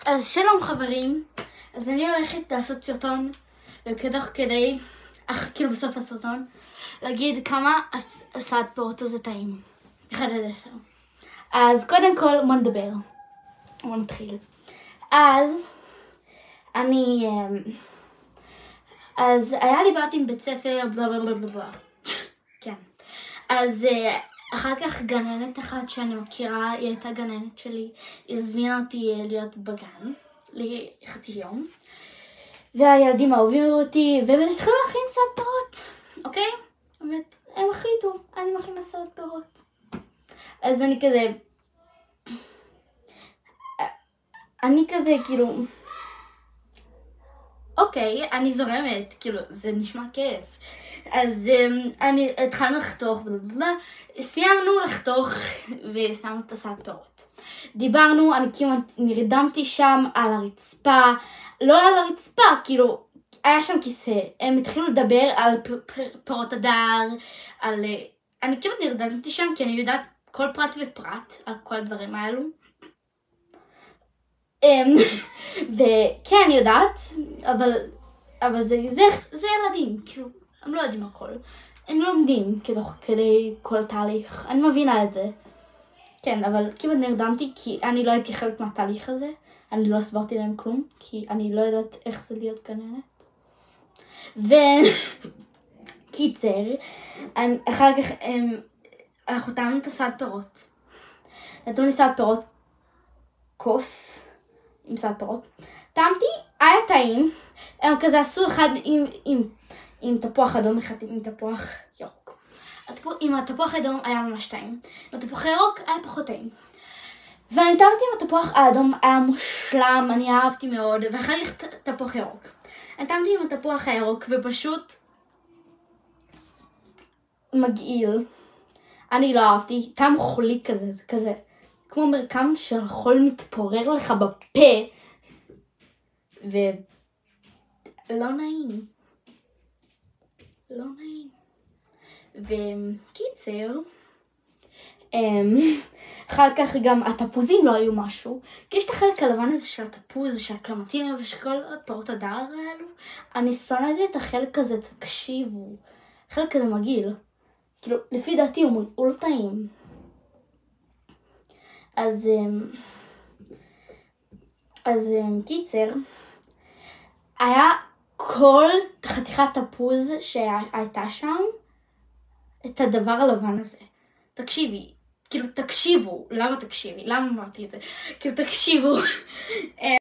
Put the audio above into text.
אז שלום חברים, אז אני הולכת לעשות סרטון, וכדוך כדי, כאילו בסוף הסרטון, להגיד כמה הסעת פירות הזה טעים. 1 עד 10. אז קודם כל בוא נדבר. בוא נתחיל. אז היה לי בעיות עם בית ספר, בלה בלה בלה בלה. כן. אז אחר כך גננת אחת שאני מכירה, היא הייתה גננת שלי, היא הזמינה אותי להיות בגן לחצי יום, והילדים אהובים אותי, והם התחילו להכין סלט פירות, אוקיי? באמת, הם החליטו, אני מכינה סלט פירות. אז אני כזה כאילו, אוקיי, אני זורמת, כאילו, זה נשמע כיף. אז התחלנו לחתוך, סיימנו לחתוך ושמנו את הסלט פירות. דיברנו, אני כמעט נרדמתי שם על הרצפה, לא על הרצפה, כאילו, היה שם כיסא. הם התחילו לדבר על פירות הדר, אני כמעט נרדמתי שם כי אני יודעת כל פרט ופרט על כל הדברים האלו. וכן, אני יודעת, אבל זה ילדים, כאילו, הם לא יודעים הכל. הם לומדים כדי כל תהליך, אני מבינה את זה. כן, אבל כמעט נרדמתי כי אני לא הייתי חלק מהתהליך הזה. אני לא הסברתי להם כלום, כי אני לא יודעת איך זה להיות גננת. קיצר, אחר כך אנחנו טעמנו את הסלט פירות. נתנו לי סלט פירות, כוס עם סלט פירות. טעמתי, היה טעים. הם כזה עשו אחד עם תפוח אדום, אחד עם תפוח ירוק. עם התפוח האדום היה ממש טעים. עם התפוח הירוק היה פחות טעים. ואני טעמתי עם התפוח האדום, היה מושלם, אני אהבתי מאוד. ואחר כך תפוח ירוק. אני טעמתי עם התפוח הירוק ופשוט מגעיל. אני לא אהבתי, טעם חולי כזה, זה כזה כמו מרקם של חול מתפורר לך בפה. ולא נעים. לא נעים. וקיצר, אחר כך גם התפוזים לא היו משהו, כי יש את החלק הלבן הזה של התפוז, של הקלמטינה ושל כל פירות הדר האלו. אני שונאת את החלק הזה, תקשיבו. החלק הזה מגעיל. כאילו, לפי דעתי הוא לא טעים. אז קיצר, היה כל חתיכת תפוז שהייתה שם, את הדבר הלבן הזה. תקשיבי, כאילו תקשיבו, למה תקשיבי? למה אמרתי את זה? כאילו תקשיבו.